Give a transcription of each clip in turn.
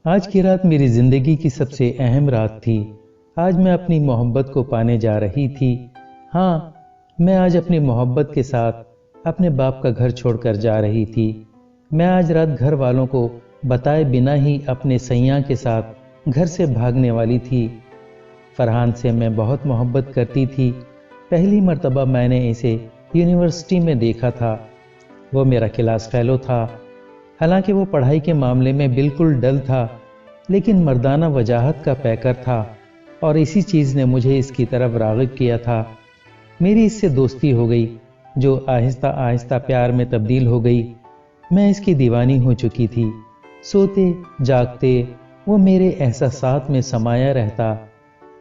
آج کی رات میری زندگی کی سب سے اہم رات تھی۔ آج میں اپنی محبت کو پانے جا رہی تھی۔ ہاں، میں آج اپنی محبت کے ساتھ اپنے باپ کا گھر چھوڑ کر جا رہی تھی۔ میں آج رات گھر والوں کو بتائے بنا ہی اپنے سیاں کے ساتھ گھر سے بھاگنے والی تھی۔ فرحان سے میں بہت محبت کرتی تھی۔ پہلی مرتبہ میں نے اسے یونیورسٹی میں دیکھا تھا۔ وہ میرا کلاس فیلو تھا۔ حالانکہ وہ پڑھائی کے معاملے میں بالکل ڈل تھا، لیکن مردانہ وجاہت کا پیکر تھا، اور اسی چیز نے مجھے اس کی طرف راغب کیا تھا۔ میری اس سے دوستی ہو گئی، جو آہستہ آہستہ پیار میں تبدیل ہو گئی۔ میں اس کی دیوانی ہو چکی تھی۔ سوتے جاگتے وہ میرے احساسات میں سمایا رہتا۔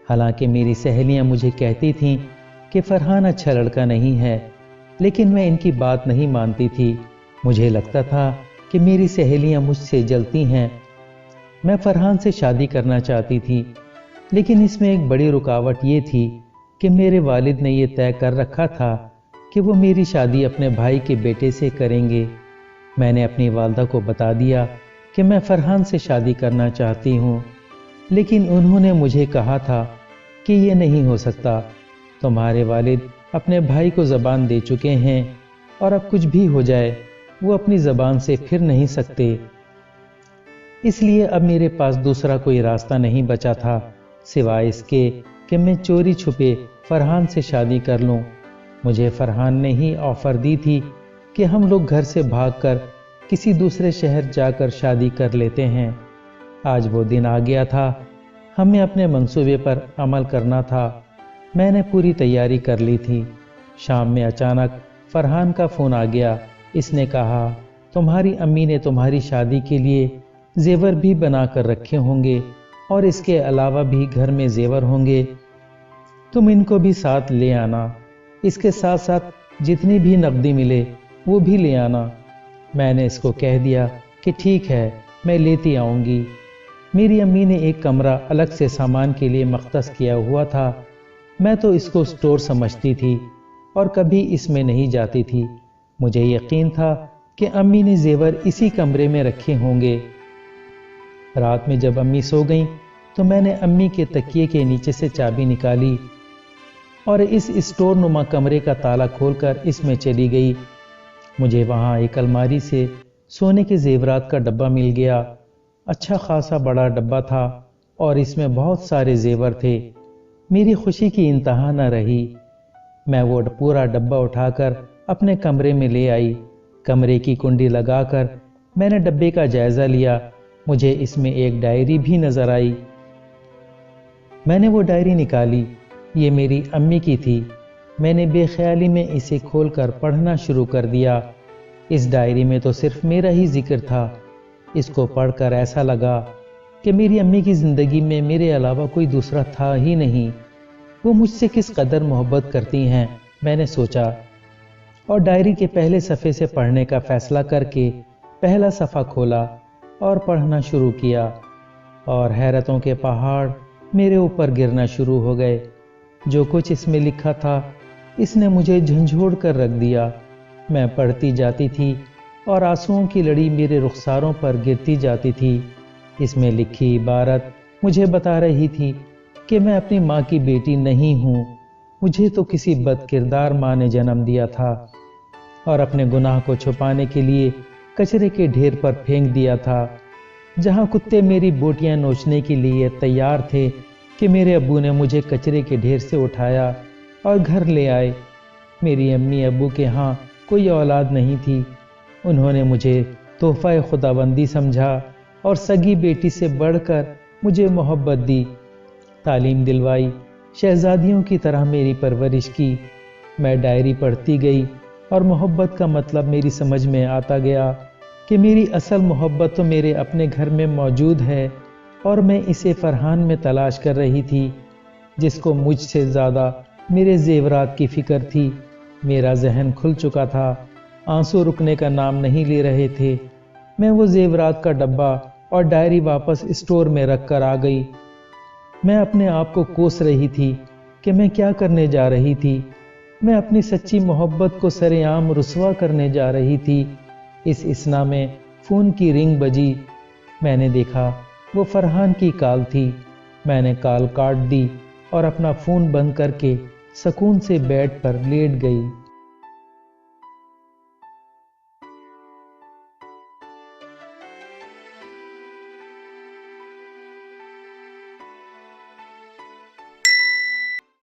حالانکہ میری سہیلیاں مجھے کہتی تھیں کہ فرحان اچھا لڑکا نہیں ہے، لیکن میں ان کی بات نہیں مانتی تھی۔ مجھے لگتا تھا کہ میری سہیلیاں مجھ سے جلتی ہیں۔ میں فرحان سے شادی کرنا چاہتی تھی، لیکن اس میں ایک بڑی رکاوٹ یہ تھی کہ میرے والد نے یہ طے کر رکھا تھا کہ وہ میری شادی اپنے بھائی کے بیٹے سے کریں گے۔ میں نے اپنی والدہ کو بتا دیا کہ میں فرحان سے شادی کرنا چاہتی ہوں، لیکن انہوں نے مجھے کہا تھا کہ یہ نہیں ہو سکتا۔ تمہارے والد اپنے بھائی کو زبان دے چکے ہیں، اور اب کچھ بھی ہو جائے وہ اپنی زبان سے پھر نہیں سکتے۔ اس لیے اب میرے پاس دوسرا کوئی راستہ نہیں بچا تھا سوائے اس کے کہ میں چوری چھپے فرحان سے شادی کر لوں۔ مجھے فرحان نے ہی آفر دی تھی کہ ہم لوگ گھر سے بھاگ کر کسی دوسرے شہر جا کر شادی کر لیتے ہیں۔ آج وہ دن آ گیا تھا۔ ہمیں اپنے منصوبے پر عمل کرنا تھا۔ میں نے پوری تیاری کر لی تھی۔ شام میں اچانک فرحان کا فون آ گیا۔ اس نے کہا، تمہاری امی نے تمہاری شادی کے لیے زیور بھی بنا کر رکھے ہوں گے، اور اس کے علاوہ بھی گھر میں زیور ہوں گے، تم ان کو بھی ساتھ لے آنا۔ اس کے ساتھ ساتھ جتنی بھی نقدی ملے وہ بھی لے آنا۔ میں نے اس کو کہہ دیا کہ ٹھیک ہے، میں لیتی آؤں گی۔ میری امی نے ایک کمرہ الگ سے سامان کے لیے مختص کیا ہوا تھا۔ میں تو اس کو اسٹور سمجھتی تھی اور کبھی اس میں نہیں جاتی تھی۔ مجھے یقین تھا کہ امی نے زیور اسی کمرے میں رکھے ہوں گے۔ رات میں جب امی سو گئیں تو میں نے امی کے تکیے کے نیچے سے چابی نکالی اور اس اسٹور نما کمرے کا تالا کھول کر اس میں چلی گئی۔ مجھے وہاں ایک الماری سے سونے کے زیورات کا ڈبہ مل گیا۔ اچھا خاصا بڑا ڈبہ تھا اور اس میں بہت سارے زیور تھے۔ میری خوشی کی انتہا نہ رہی۔ میں وہ پورا ڈبہ اٹھا کر اپنے کمرے میں لے آئی۔ کمرے کی کنڈی لگا کر میں نے ڈبے کا جائزہ لیا۔ مجھے اس میں ایک ڈائری بھی نظر آئی۔ میں نے وہ ڈائری نکالی۔ یہ میری امی کی تھی۔ میں نے بے خیالی میں اسے کھول کر پڑھنا شروع کر دیا۔ اس ڈائری میں تو صرف میرا ہی ذکر تھا۔ اس کو پڑھ کر ایسا لگا کہ میری امی کی زندگی میں میرے علاوہ کوئی دوسرا تھا ہی نہیں۔ وہ مجھ سے کس قدر محبت کرتی ہیں، میں نے سوچا، اور ڈائری کے پہلے صفحے سے پڑھنے کا فیصلہ کر کے پہلا صفحہ کھولا اور پڑھنا شروع کیا، اور حیرتوں کے پہاڑ میرے اوپر گرنا شروع ہو گئے۔ جو کچھ اس میں لکھا تھا اس نے مجھے جھنجھوڑ کر رکھ دیا۔ میں پڑھتی جاتی تھی اور آنسوؤں کی لڑی میرے رخساروں پر گرتی جاتی تھی۔ اس میں لکھی عبارت مجھے بتا رہی تھی کہ میں اپنی ماں کی بیٹی نہیں ہوں۔ مجھے تو کسی بد کردار ماں نے جنم دیا تھا اور اپنے گناہ کو چھپانے کے لیے کچرے کے ڈھیر پر پھینک دیا تھا، جہاں کتے میری بوٹیاں نوچنے کے لیے تیار تھے کہ میرے ابو نے مجھے کچرے کے ڈھیر سے اٹھایا اور گھر لے آئے۔ میری امی ابو کے ہاں کوئی اولاد نہیں تھی۔ انہوں نے مجھے تحفہ خداوندی سمجھا اور سگی بیٹی سے بڑھ کر مجھے محبت دی، تعلیم دلوائی، شہزادیوں کی طرح میری پرورش کی۔ میں ڈائری پڑھتی گئی اور محبت کا مطلب میری سمجھ میں آتا گیا کہ میری اصل محبت تو میرے اپنے گھر میں موجود ہے، اور میں اسے فرحان میں تلاش کر رہی تھی، جس کو مجھ سے زیادہ میرے زیورات کی فکر تھی۔ میرا ذہن کھل چکا تھا، آنسو رکنے کا نام نہیں لے رہے تھے۔ میں وہ زیورات کا ڈبہ اور ڈائری واپس اسٹور میں رکھ کر آ گئی۔ میں اپنے آپ کو کوس رہی تھی کہ میں کیا کرنے جا رہی تھی۔ میں اپنی سچی محبت کو سرے عام رسوا کرنے جا رہی تھی۔ اس اثنا میں فون کی رنگ بجی۔ میں نے دیکھا وہ فرحان کی کال تھی۔ میں نے کال کاٹ دی اور اپنا فون بند کر کے سکون سے بیڈ پر لیٹ گئی۔